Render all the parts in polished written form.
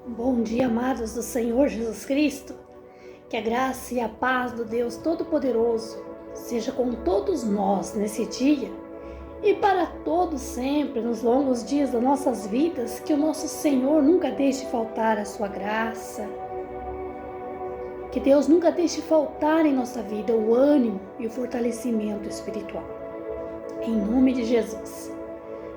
Bom dia, amados do Senhor Jesus Cristo. Que a graça e a paz do Deus Todo-Poderoso seja com todos nós nesse dia e para todos sempre, nos longos dias das nossas vidas, que o nosso Senhor nunca deixe faltar a sua graça, que Deus nunca deixe faltar em nossa vida o ânimo e o fortalecimento espiritual. Em nome de Jesus.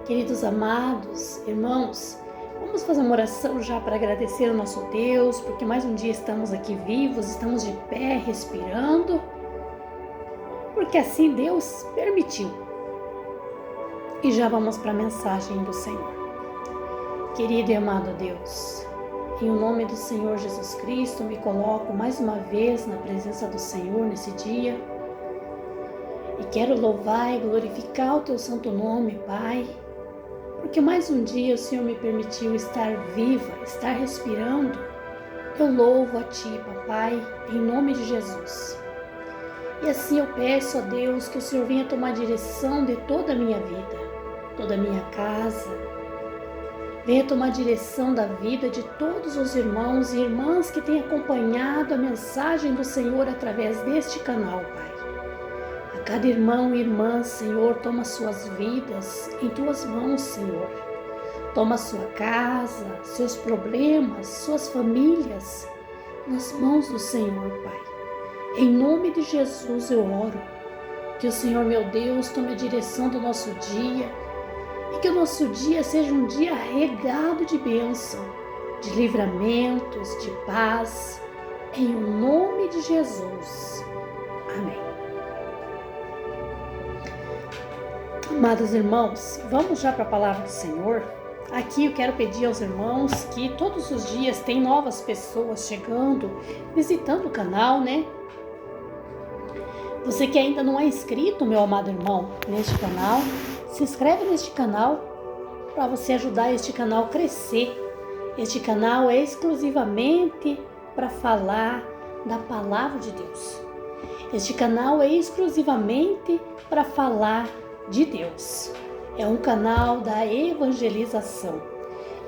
Queridos amados, irmãos, vamos fazer uma oração já para agradecer ao nosso Deus, porque mais um dia estamos aqui vivos, estamos de pé, respirando, porque assim Deus permitiu. E já vamos para a mensagem do Senhor. Querido e amado Deus, em nome do Senhor Jesus Cristo, me coloco mais uma vez na presença do Senhor nesse dia e quero louvar e glorificar o Teu santo nome, Pai, porque mais um dia o Senhor me permitiu estar viva, estar respirando. Eu louvo a Ti, Papai, em nome de Jesus. E assim eu peço a Deus que o Senhor venha tomar direção de toda a minha vida, toda a minha casa. Venha tomar direção da vida de todos os irmãos e irmãs que têm acompanhado a mensagem do Senhor através deste canal, Pai. A cada irmão e irmã, Senhor, toma suas vidas em Tuas mãos, Senhor. Toma sua casa, seus problemas, suas famílias nas mãos do Senhor, Pai. Em nome de Jesus eu oro que o Senhor, meu Deus, tome a direção do nosso dia e que o nosso dia seja um dia regado de bênção, de livramentos, de paz, em nome de Jesus. Amém. Amados irmãos, vamos já para a palavra do Senhor. Aqui eu quero pedir aos irmãos que todos os dias tem novas pessoas chegando, visitando o canal, né? Você que ainda não é inscrito, meu amado irmão, neste canal, se inscreve neste canal para você ajudar este canal a crescer. Este canal é exclusivamente para falar da palavra de Deus. Este canal é exclusivamente para falar de Deus. É um canal da evangelização.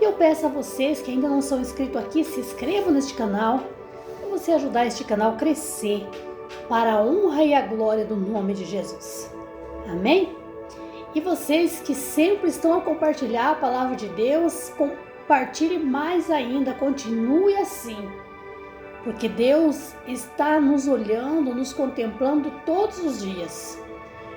Eu peço a vocês que ainda não são inscritos aqui, se inscrevam neste canal para você ajudar este canal a crescer para a honra e a glória do nome de Jesus. Amém? E vocês que sempre estão a compartilhar a palavra de Deus, compartilhe mais ainda, continue assim, porque Deus está nos olhando, nos contemplando todos os dias.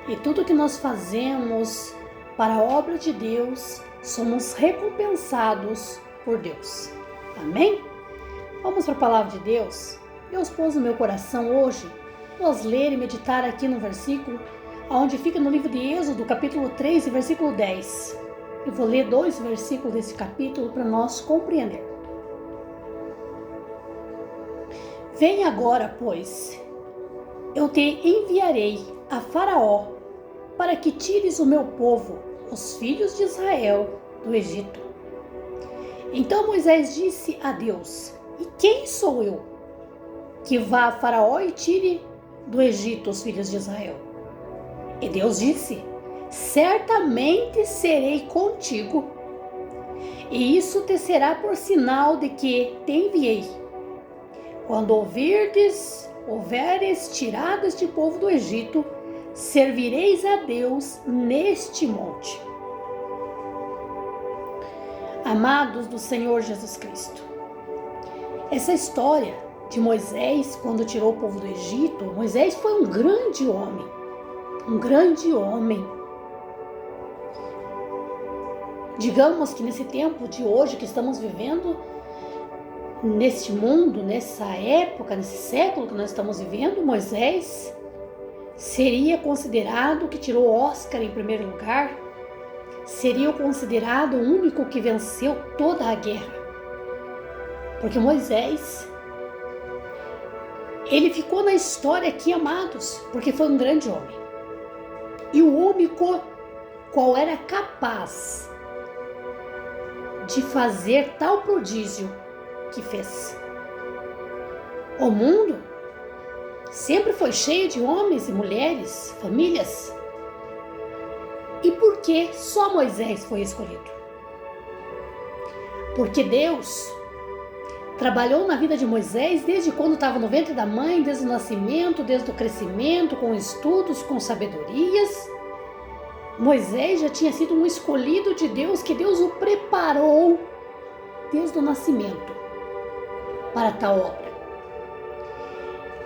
E tudo que nós fazemos para a obra de Deus, somos recompensados por Deus. Amém? Vamos para a palavra de Deus? Deus pôs no meu coração hoje, nós ler e meditar aqui no versículo, onde fica no livro de Êxodo, capítulo 3, versículo 10. Eu vou ler 2 versículos desse capítulo para nós compreender. Vem agora, pois, eu te enviarei a Faraó, para que tires o meu povo, os filhos de Israel, do Egito. Então Moisés disse a Deus: E quem sou eu, que vá a Faraó e tire do Egito os filhos de Israel? E Deus disse: Certamente serei contigo, e isso te será por sinal de que te enviei. Quando houveres tirado este povo do Egito, servireis a Deus neste monte. Amados do Senhor Jesus Cristo, essa história de Moisés, quando tirou o povo do Egito, Moisés foi um grande homem. Digamos que nesse tempo de hoje que estamos vivendo, neste mundo, nessa época, nesse século que nós estamos vivendo, Moisés seria considerado que tirou o Oscar em primeiro lugar, seria considerado o único que venceu toda a guerra. Porque Moisés, ele ficou na história aqui, amados, porque foi um grande homem. E o único qual era capaz de fazer tal prodígio que fez. O mundo sempre foi cheio de homens e mulheres, famílias. E por que só Moisés foi escolhido? Porque Deus trabalhou na vida de Moisés desde quando estava no ventre da mãe, desde o nascimento, desde o crescimento, com estudos, com sabedorias. Moisés já tinha sido um escolhido de Deus, que Deus o preparou desde o nascimento para tal obra.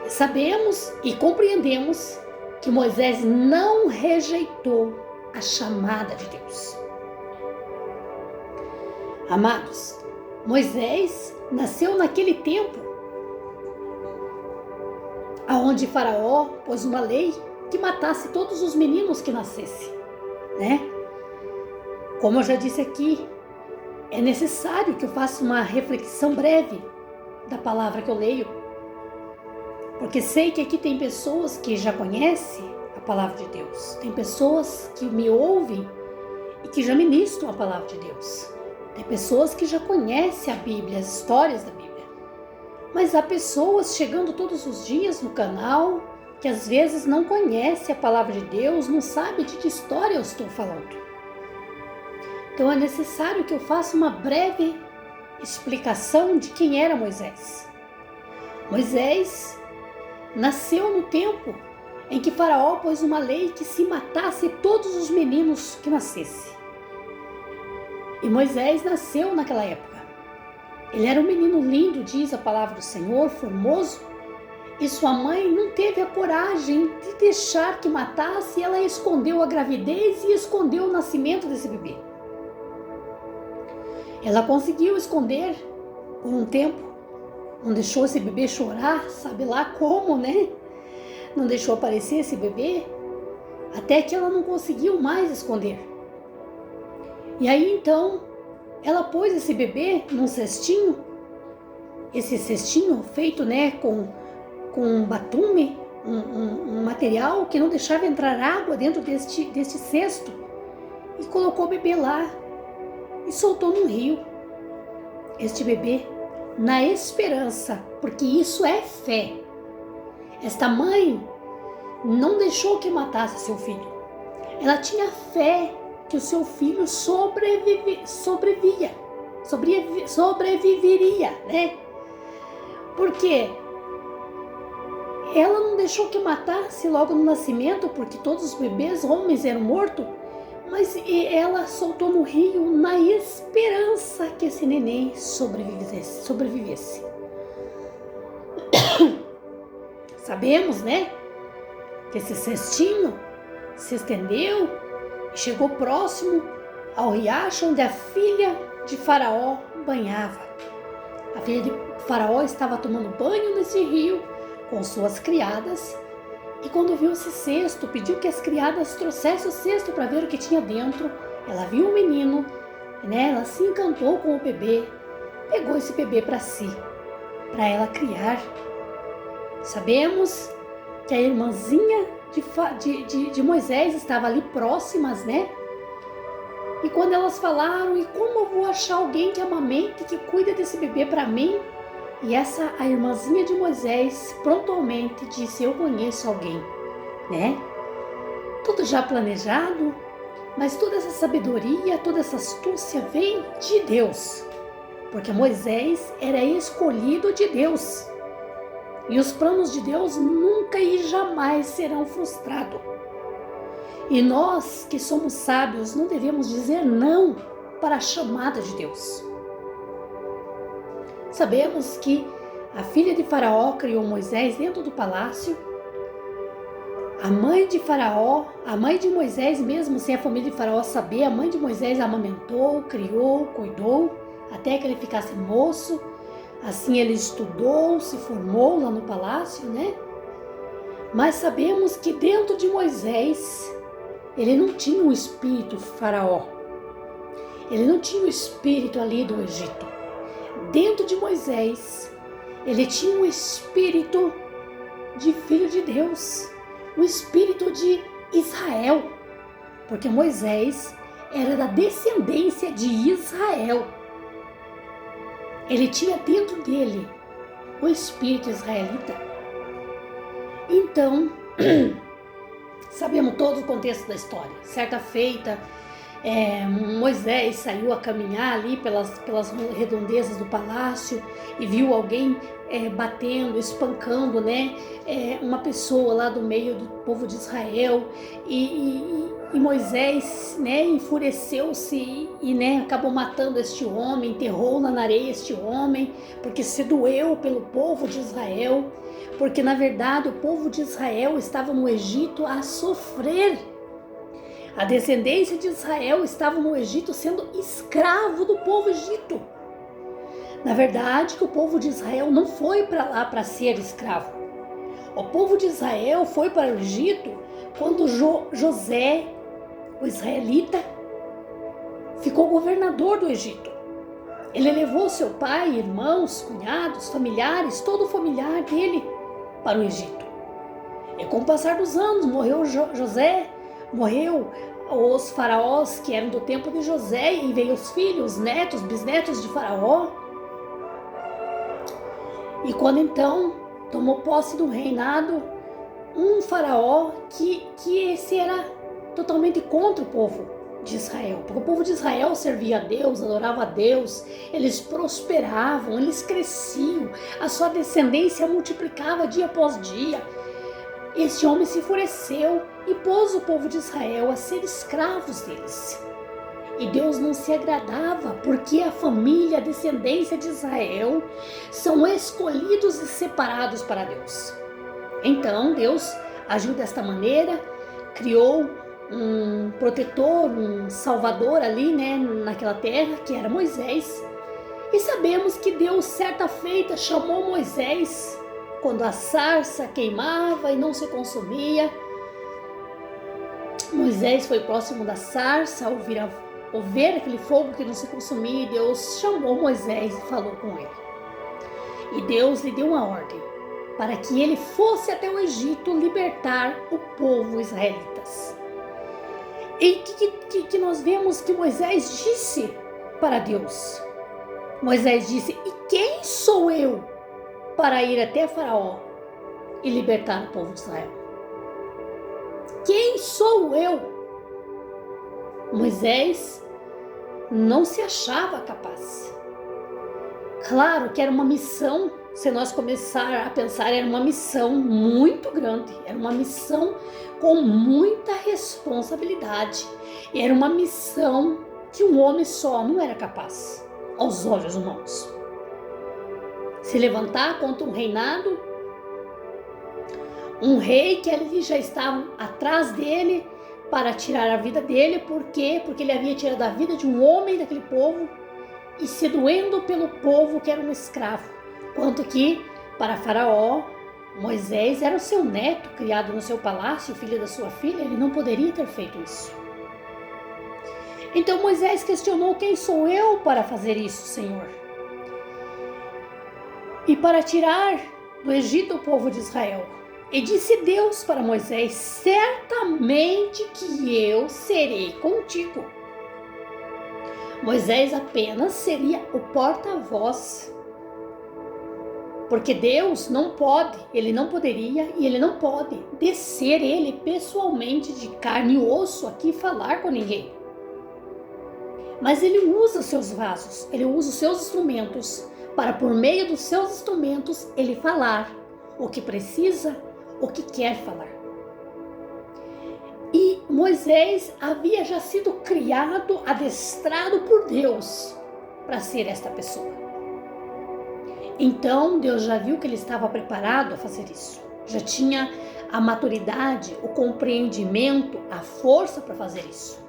Sabemos e compreendemos que Moisés não rejeitou a chamada de Deus. Amados, Moisés nasceu naquele tempo aonde Faraó pôs uma lei que matasse todos os meninos que nascessem, né? Como eu já disse aqui, é necessário que eu faça uma reflexão breve da palavra que eu leio, porque sei que aqui tem pessoas que já conhecem a palavra de Deus, tem pessoas que me ouvem e que já ministram a palavra de Deus, tem pessoas que já conhecem a Bíblia, as histórias da Bíblia, mas há pessoas chegando todos os dias no canal que às vezes não conhecem a palavra de Deus, não sabem de que história eu estou falando. Então é necessário que eu faça uma breve explicação de quem era Moisés. Moisés nasceu no tempo em que Faraó pôs uma lei que se matasse todos os meninos que nascessem. E Moisés nasceu naquela época. Ele era um menino lindo, diz a palavra do Senhor, formoso, e sua mãe não teve a coragem de deixar que matasse, e ela escondeu a gravidez e escondeu o nascimento desse bebê. Ela conseguiu esconder por um tempo, não deixou esse bebê chorar, sabe lá como, né? Não deixou aparecer esse bebê, até que ela não conseguiu mais esconder. E aí então, ela pôs esse bebê num cestinho, esse cestinho feito, né, com um batume, um material que não deixava entrar água dentro deste cesto, e colocou o bebê lá e soltou no rio este bebê, na esperança, porque isso é fé. Esta mãe não deixou que matasse seu filho. Ela tinha fé que o seu filho sobreviveria, né? Porque ela não deixou que matasse logo no nascimento, porque todos os bebês homens eram mortos, mas ela soltou no rio na esperança que esse neném sobrevivesse. Sabemos, né, que esse cestinho se estendeu e chegou próximo ao riacho onde a filha de Faraó banhava. A filha de Faraó estava tomando banho nesse rio com suas criadas, e quando viu esse cesto, pediu que as criadas trouxessem o cesto para ver o que tinha dentro. Ela viu o menino, né? Ela se encantou com o bebê, pegou esse bebê para si, para ela criar. Sabemos que a irmãzinha de Moisés estava ali próximas, né? E quando elas falaram, e como eu vou achar alguém que amamente, que cuida desse bebê para mim? E a irmãzinha de Moisés prontamente disse, eu conheço alguém, né? Tudo já planejado, mas toda essa sabedoria, toda essa astúcia vem de Deus, porque Moisés era escolhido de Deus. E os planos de Deus nunca e jamais serão frustrados. E nós que somos sábios não devemos dizer não para a chamada de Deus. Sabemos que a filha de Faraó criou Moisés dentro do palácio. A mãe de Faraó, a mãe de Moisés, mesmo sem a família de Faraó saber, a mãe de Moisés amamentou, criou, cuidou, até que ele ficasse moço. Assim ele estudou, se formou lá no palácio, né? Mas sabemos que dentro de Moisés, ele não tinha um espírito Faraó. Ele não tinha o espírito ali do Egito. Dentro de Moisés, ele tinha um espírito de filho de Deus, um espírito de Israel, porque Moisés era da descendência de Israel. Ele tinha dentro dele o espírito israelita. Então, sabemos todo o contexto da história. Certa feita, Moisés saiu a caminhar ali pelas redondezas do palácio e viu alguém batendo, espancando, né, uma pessoa lá do meio do povo de Israel, e Moisés, né, enfureceu-se e, né, acabou matando este homem, enterrou na areia este homem, porque se doeu pelo povo de Israel, porque na verdade o povo de Israel estava no Egito a sofrer. A descendência de Israel estava no Egito sendo escravo do povo egito. Na verdade, que o povo de Israel não foi para lá para ser escravo. O povo de Israel foi para o Egito quando José, o israelita, ficou governador do Egito. Ele levou seu pai, irmãos, cunhados, familiares, todo o familiar dele para o Egito. E com o passar dos anos, morreu José, morreu os faraós que eram do tempo de José, e veio os filhos, netos, bisnetos de Faraó. E quando então tomou posse do reinado um faraó que esse era totalmente contra o povo de Israel, porque o povo de Israel servia a Deus, adorava a Deus, eles prosperavam, eles cresciam, a sua descendência multiplicava dia após dia. Este homem se enfureceu e pôs o povo de Israel a ser escravos deles. E Deus não se agradava, porque a família, a descendência de Israel são escolhidos e separados para Deus. Então Deus agiu desta maneira, criou um protetor, um salvador ali, né, naquela terra, que era Moisés. E sabemos que Deus, certa feita, chamou Moisés quando a sarça queimava e não se consumia. Moisés foi próximo da sarça ao ver aquele fogo que não se consumia, e Deus chamou Moisés e falou com ele. E Deus lhe deu uma ordem para que ele fosse até o Egito libertar o povo israelitas. E que nós vemos que Moisés disse para Deus. Moisés disse: e quem sou eu para ir até Faraó e libertar o povo de Israel? Quem sou eu? Moisés não se achava capaz. Claro que era uma missão, se nós começar a pensar, era uma missão muito grande, era uma missão com muita responsabilidade, era uma missão que um homem só não era capaz, aos olhos humanos. Se levantar contra um reinado, um rei que ali já estava atrás dele para tirar a vida dele. Por quê? Porque ele havia tirado a vida de um homem daquele povo e se doendo pelo povo que era um escravo. Quanto que, para Faraó, Moisés era o seu neto, criado no seu palácio, filho da sua filha, ele não poderia ter feito isso. Então Moisés questionou: quem sou eu para fazer isso, Senhor? E para tirar do Egito o povo de Israel. E disse Deus para Moisés: certamente que eu serei contigo. Moisés apenas seria o porta-voz, porque Deus não pode, ele não poderia e ele não pode descer ele pessoalmente de carne e osso aqui e falar com ninguém. Mas ele usa os seus vasos, ele usa os seus instrumentos para, por meio dos seus instrumentos, ele falar o que precisa, o que quer falar. E Moisés havia já sido criado, adestrado por Deus para ser esta pessoa. Então Deus já viu que ele estava preparado a fazer isso. Já tinha a maturidade, o compreendimento, a força para fazer isso.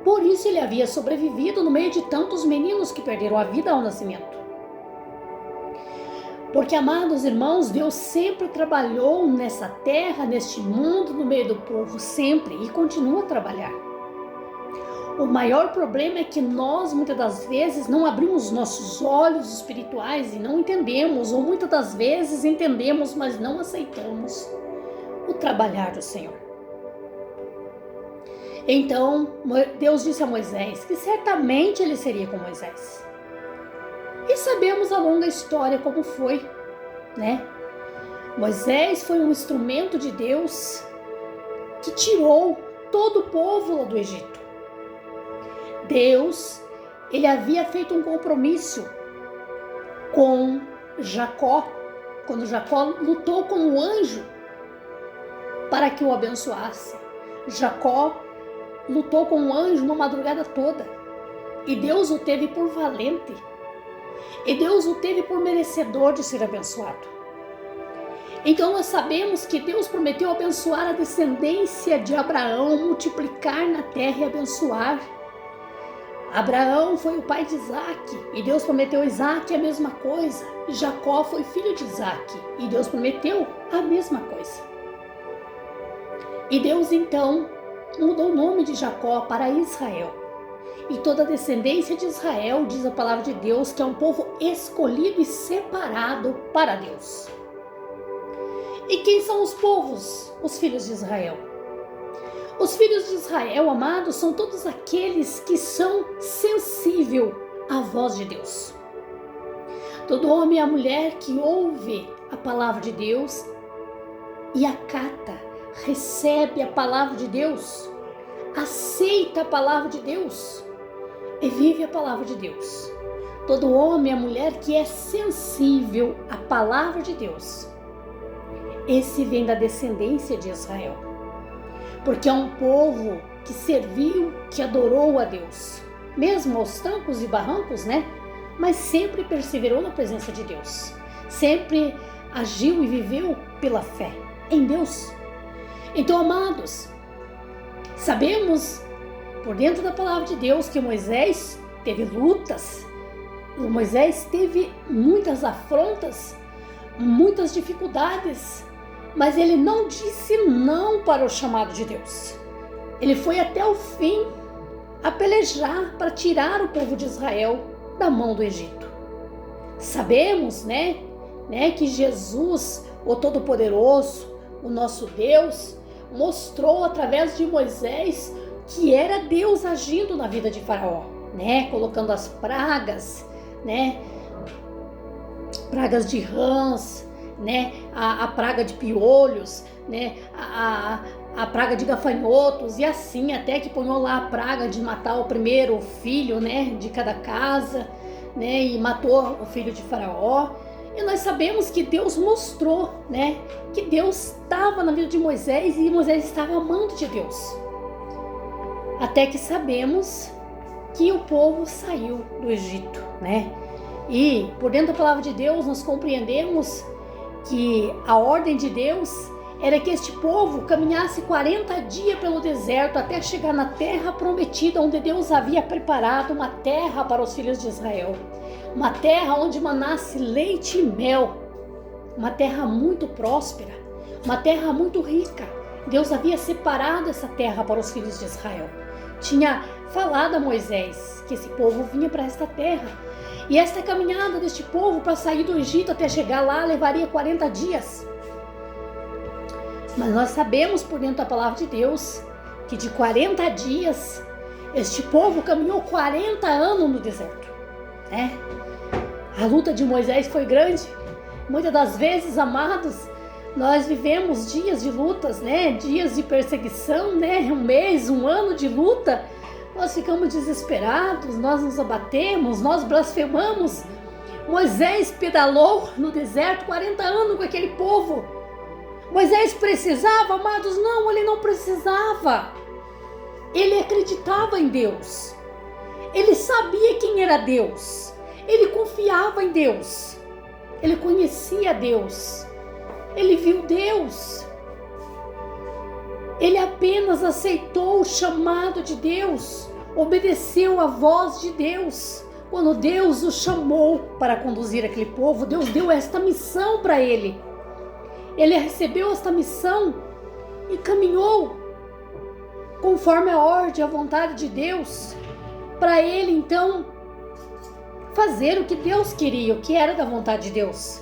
Por isso ele havia sobrevivido no meio de tantos meninos que perderam a vida ao nascimento. Porque, amados irmãos, Deus sempre trabalhou nessa terra, neste mundo, no meio do povo, sempre, e continua a trabalhar. O maior problema é que nós, muitas das vezes, não abrimos nossos olhos espirituais e não entendemos, ou muitas das vezes entendemos, mas não aceitamos o trabalhar do Senhor. Então, Deus disse a Moisés que certamente ele seria com Moisés. E sabemos a longa história como foi, né? Moisés foi um instrumento de Deus que tirou todo o povo lá do Egito. Deus, ele havia feito um compromisso com Jacó, quando Jacó lutou com o anjo para que o abençoasse. Jacó lutou com o anjo uma madrugada toda, e Deus o teve por valente, e Deus o teve por merecedor de ser abençoado. Então nós sabemos que Deus prometeu abençoar a descendência de Abraão, multiplicar na terra e abençoar. Abraão foi o pai de Isaac, e Deus prometeu a Isaac a mesma coisa. Jacó foi filho de Isaac, e Deus prometeu a mesma coisa. E Deus então mudou o nome de Jacó para Israel. E toda a descendência de Israel, diz a palavra de Deus, que é um povo escolhido e separado para Deus. E quem são os povos? Os filhos de Israel. Os filhos de Israel, amados, são todos aqueles que são sensíveis à voz de Deus. Todo homem e a mulher que ouve a palavra de Deus e acata, recebe a palavra de Deus, aceita a palavra de Deus e vive a palavra de Deus. Todo homem e a mulher que é sensível à palavra de Deus, esse vem da descendência de Israel. Porque é um povo que serviu, que adorou a Deus, mesmo aos trancos e barrancos, né? Mas sempre perseverou na presença de Deus, sempre agiu e viveu pela fé em Deus. Então, amados, sabemos por dentro da palavra de Deus que Moisés teve lutas, Moisés teve muitas afrontas, muitas dificuldades, mas ele não disse não para o chamado de Deus. Ele foi até o fim a pelejar para tirar o povo de Israel da mão do Egito. Sabemos, né, que Jesus, o Todo-Poderoso, o nosso Deus, mostrou através de Moisés que era Deus agindo na vida de Faraó, né, colocando as pragas, né, pragas de rãs, né, a praga de piolhos, né, a praga de gafanhotos, e assim até que ponhou lá a praga de matar o primeiro filho, né, de cada casa, né, e matou o filho de Faraó. E nós sabemos que Deus mostrou, né, que Deus estava na vida de Moisés e Moisés estava amando de Deus. Até que sabemos que o povo saiu do Egito, né? E por dentro da palavra de Deus nós compreendemos que a ordem de Deus era que este povo caminhasse 40 dias pelo deserto até chegar na terra prometida, onde Deus havia preparado uma terra para os filhos de Israel. Uma terra onde manasse leite e mel. Uma terra muito próspera, uma terra muito rica. Deus havia separado essa terra para os filhos de Israel. Tinha falado a Moisés que esse povo vinha para esta terra. E esta caminhada deste povo para sair do Egito até chegar lá levaria 40 dias. Mas nós sabemos por dentro da palavra de Deus que de 40 dias este povo caminhou 40 anos no deserto, né? A luta de Moisés foi grande. Muitas das vezes, amados, nós vivemos dias de lutas, né? Dias de perseguição, né? Um mês, um ano de luta. Nós ficamos desesperados, nós nos abatemos, nós blasfemamos. Moisés pedalou no deserto 40 anos com aquele povo. Moisés precisava, amados? Não, ele não precisava. Ele acreditava em Deus. Ele sabia quem era Deus. Ele confiava em Deus. Ele conhecia Deus. Ele viu Deus. Ele apenas aceitou o chamado de Deus, obedeceu à voz de Deus. Quando Deus o chamou para conduzir aquele povo, Deus deu esta missão para ele. Ele recebeu esta missão e caminhou conforme a ordem, a vontade de Deus, para ele então fazer o que Deus queria, o que era da vontade de Deus.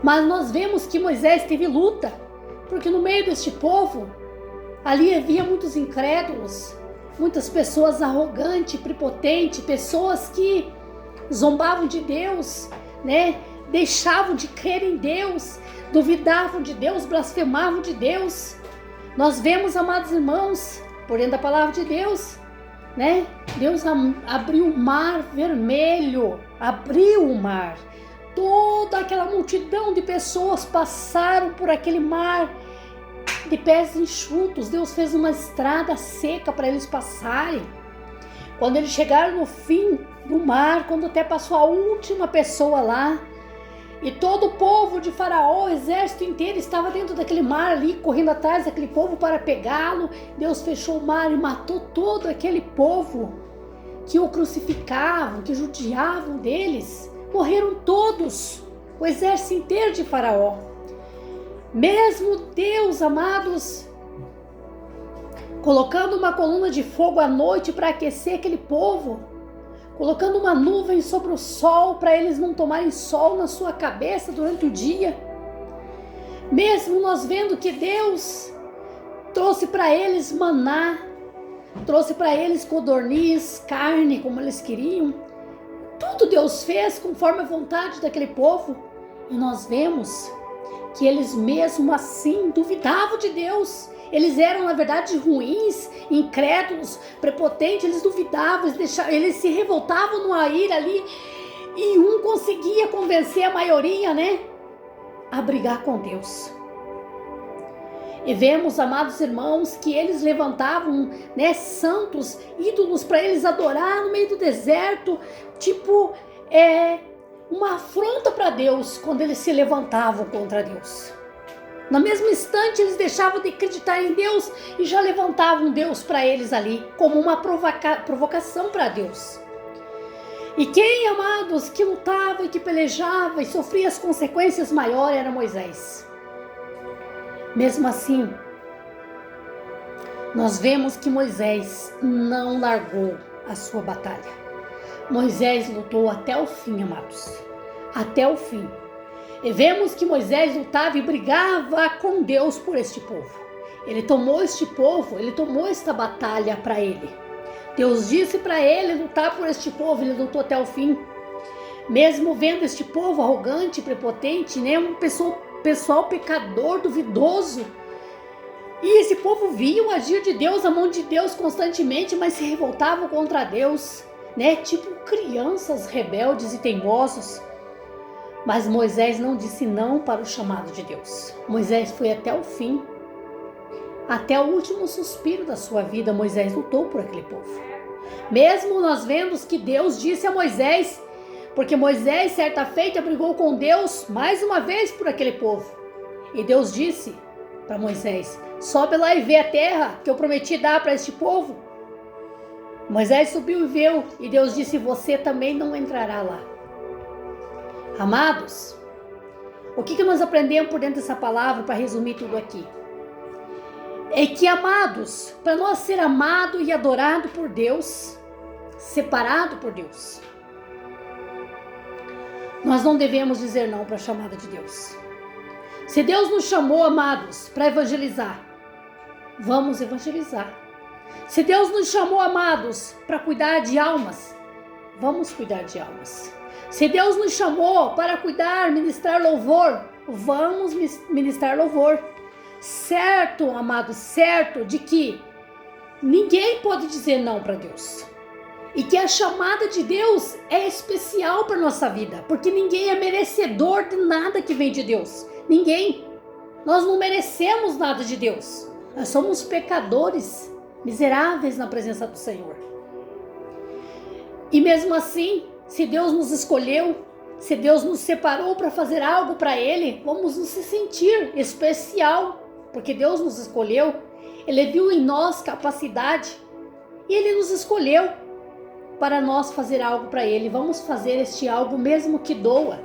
Mas nós vemos que Moisés teve luta, porque no meio deste povo, ali havia muitos incrédulos, muitas pessoas arrogantes, prepotentes, pessoas que zombavam de Deus, né? Deixavam de crer em Deus, duvidavam de Deus, blasfemavam de Deus. Nós vemos, amados irmãos, por dentro da palavra de Deus, né? Deus abriu o mar vermelho, abriu o mar. Toda aquela multidão de pessoas passaram por aquele mar de pés enxutos. Deus fez uma estrada seca para eles passarem. Quando eles chegaram no fim do mar, quando até passou a última pessoa lá, e todo o povo de Faraó, o exército inteiro, estava dentro daquele mar ali, correndo atrás daquele povo para pegá-lo. Deus fechou o mar e matou todo aquele povo que o crucificavam, que judiavam deles. Morreram todos, o exército inteiro de Faraó. Mesmo Deus, amados, colocando uma coluna de fogo à noite para aquecer aquele povo, colocando uma nuvem sobre o sol para eles não tomarem sol na sua cabeça durante o dia. Mesmo nós vendo que Deus trouxe para eles maná, trouxe para eles codorniz, carne, como eles queriam. Tudo Deus fez conforme a vontade daquele povo. E nós vemos que eles mesmo assim duvidavam de Deus. Eles eram, na verdade, ruins, incrédulos, prepotentes, eles duvidavam, eles se revoltavam numa ira ali, e um conseguia convencer a maioria, né, a brigar com Deus. E vemos, amados irmãos, que eles levantavam, né, santos ídolos para eles adorar no meio do deserto, tipo, uma afronta para Deus quando eles se levantavam contra Deus. No mesmo instante, eles deixavam de acreditar em Deus e já levantavam Deus para eles ali, como uma provocação para Deus. E quem, amados, que lutava e que pelejava e sofria as consequências maiores era Moisés. Mesmo assim, nós vemos que Moisés não largou a sua batalha. Moisés lutou até o fim, amados, até o fim. E vemos que Moisés lutava e brigava com Deus por este povo. Ele tomou este povo, ele tomou esta batalha para ele. Deus disse para ele lutar por este povo, ele lutou até o fim. Mesmo vendo este povo arrogante, prepotente, né, um pessoal pecador, duvidoso. E esse povo via o agir de Deus, a mão de Deus constantemente, mas se revoltavam contra Deus, né, tipo crianças rebeldes e teimosos. Mas Moisés não disse não para o chamado de Deus. Moisés foi até o fim. Até o último suspiro da sua vida, Moisés lutou por aquele povo. Mesmo nós vemos que Deus disse a Moisés, porque Moisés, certa feita, brigou com Deus mais uma vez por aquele povo. E Deus disse para Moisés, sobe lá e vê a terra que eu prometi dar para este povo. Moisés subiu e viu, e Deus disse, você também não entrará lá. Amados, o que nós aprendemos por dentro dessa palavra, para resumir tudo aqui? É que, amados, para nós ser amado e adorado por Deus, separado por Deus, nós não devemos dizer não para a chamada de Deus. Se Deus nos chamou, amados, para evangelizar, vamos evangelizar. Se Deus nos chamou, amados, para cuidar de almas, vamos cuidar de almas. Se Deus nos chamou para cuidar, ministrar louvor, vamos ministrar louvor. Certo, amado, certo de que ninguém pode dizer não para Deus. E que a chamada de Deus é especial para nossa vida, porque ninguém é merecedor de nada que vem de Deus. Ninguém. Nós não merecemos nada de Deus. Nós somos pecadores, miseráveis na presença do Senhor. E mesmo assim, se Deus nos escolheu, se Deus nos separou para fazer algo para Ele, vamos nos sentir especial, porque Deus nos escolheu, Ele viu em nós capacidade e Ele nos escolheu para nós fazer algo para Ele. Vamos fazer este algo mesmo que doa,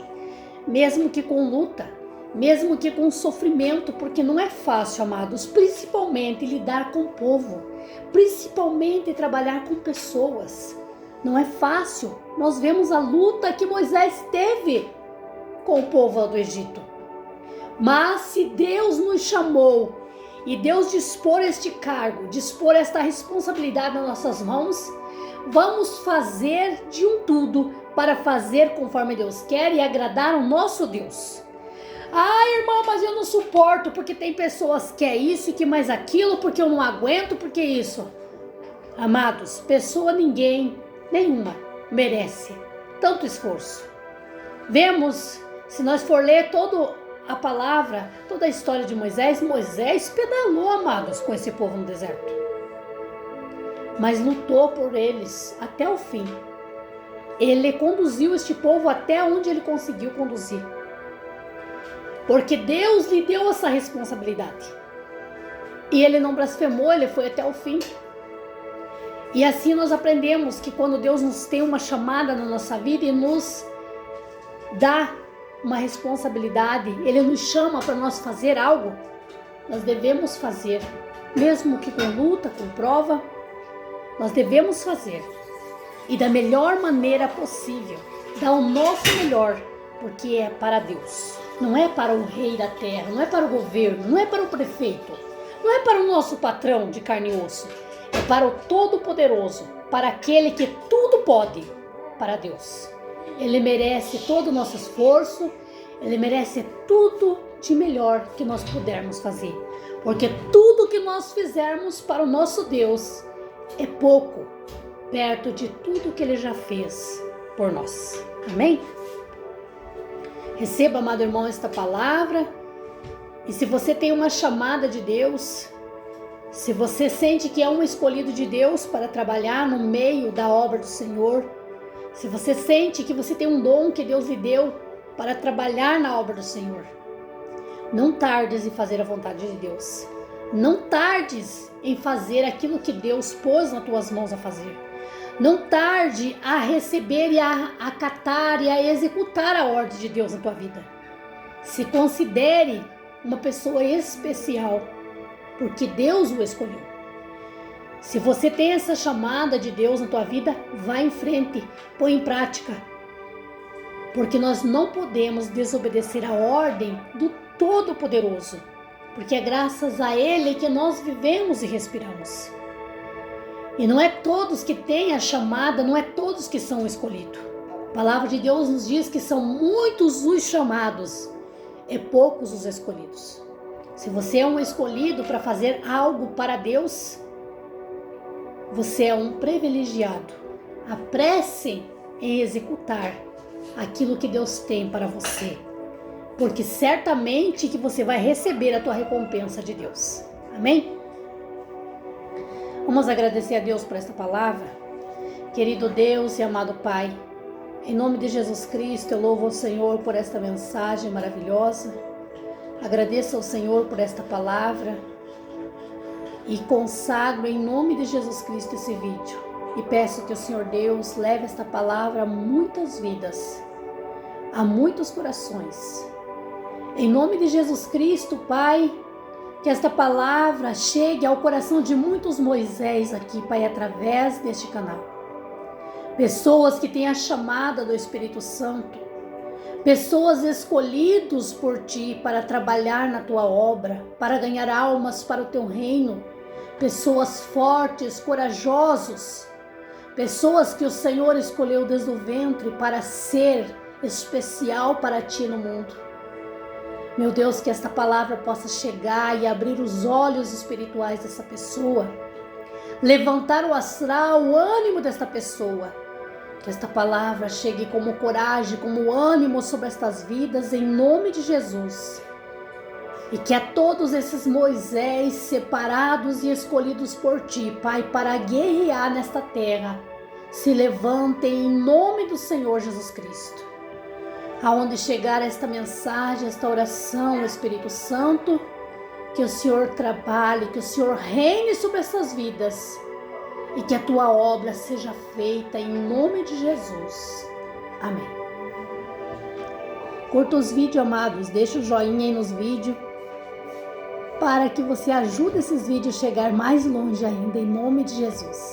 mesmo que com luta, mesmo que com sofrimento, porque não é fácil, amados, principalmente lidar com o povo, principalmente trabalhar com pessoas. Não é fácil. Nós vemos a luta que Moisés teve com o povo do Egito. Mas se Deus nos chamou e Deus dispor este cargo, dispor esta responsabilidade nas nossas mãos, vamos fazer de um tudo para fazer conforme Deus quer e agradar o nosso Deus. Ah, irmão, mas eu não suporto porque tem pessoas que é isso e que mais aquilo, porque eu não aguento, porque isso. Amados, pessoa nenhuma merece tanto esforço. Vemos, se nós for ler toda a palavra, toda a história de Moisés pedalou, amados, com esse povo no deserto. Mas lutou por eles até o fim. Ele conduziu este povo até onde ele conseguiu conduzir. Porque Deus lhe deu essa responsabilidade. E ele não blasfemou, ele foi até o fim. E assim nós aprendemos que quando Deus nos tem uma chamada na nossa vida e nos dá uma responsabilidade, Ele nos chama para nós fazer algo, nós devemos fazer. Mesmo que com luta, com prova, nós devemos fazer. E da melhor maneira possível, dar o nosso melhor, porque é para Deus. Não é para o rei da terra, não é para o governo, não é para o prefeito, não é para o nosso patrão de carne e osso. É para o Todo-Poderoso, para aquele que tudo pode, para Deus. Ele merece todo o nosso esforço, Ele merece tudo de melhor que nós pudermos fazer. Porque tudo que nós fizermos para o nosso Deus é pouco, perto de tudo que Ele já fez por nós. Amém? Receba, amado irmão, esta palavra. E se você tem uma chamada de Deus, se você sente que é um escolhido de Deus para trabalhar no meio da obra do Senhor, se você sente que você tem um dom que Deus lhe deu para trabalhar na obra do Senhor, não tardes em fazer a vontade de Deus. Não tardes em fazer aquilo que Deus pôs nas tuas mãos a fazer. Não tarde a receber e a acatar e a executar a ordem de Deus na tua vida. Se considere uma pessoa especial, porque Deus o escolheu. Se você tem essa chamada de Deus na tua vida, vá em frente, põe em prática. Porque nós não podemos desobedecer a ordem do Todo-Poderoso, porque é graças a Ele que nós vivemos e respiramos. E não é todos que têm a chamada, não é todos que são escolhidos. A palavra de Deus nos diz que são muitos os chamados e poucos os escolhidos. Se você é um escolhido para fazer algo para Deus, você é um privilegiado. Apresse em executar aquilo que Deus tem para você, porque certamente que você vai receber a tua recompensa de Deus. Amém? Vamos agradecer a Deus por esta palavra. Querido Deus e amado Pai, em nome de Jesus Cristo, eu louvo ao Senhor por esta mensagem maravilhosa. Agradeço ao Senhor por esta palavra e consagro em nome de Jesus Cristo esse vídeo. E peço que o Senhor Deus leve esta palavra a muitas vidas, a muitos corações. Em nome de Jesus Cristo, Pai, que esta palavra chegue ao coração de muitos Moisés aqui, Pai, através deste canal. Pessoas que têm a chamada do Espírito Santo, pessoas escolhidas por Ti para trabalhar na Tua obra, para ganhar almas para o Teu reino, pessoas fortes, corajosos, pessoas que o Senhor escolheu desde o ventre para ser especial para Ti no mundo. Meu Deus, que esta palavra possa chegar e abrir os olhos espirituais dessa pessoa, levantar o astral, o ânimo desta pessoa. Que esta palavra chegue como coragem, como ânimo sobre estas vidas, em nome de Jesus. E que a todos esses Moisés separados e escolhidos por Ti, Pai, para guerrear nesta terra, se levantem em nome do Senhor Jesus Cristo. Aonde chegar esta mensagem, esta oração, Espírito Santo, que o Senhor trabalhe, que o Senhor reine sobre essas vidas e que a Tua obra seja feita em nome de Jesus. Amém. Curta os vídeos, amados, deixa o joinha aí nos vídeos para que você ajude esses vídeos a chegar mais longe ainda, em nome de Jesus.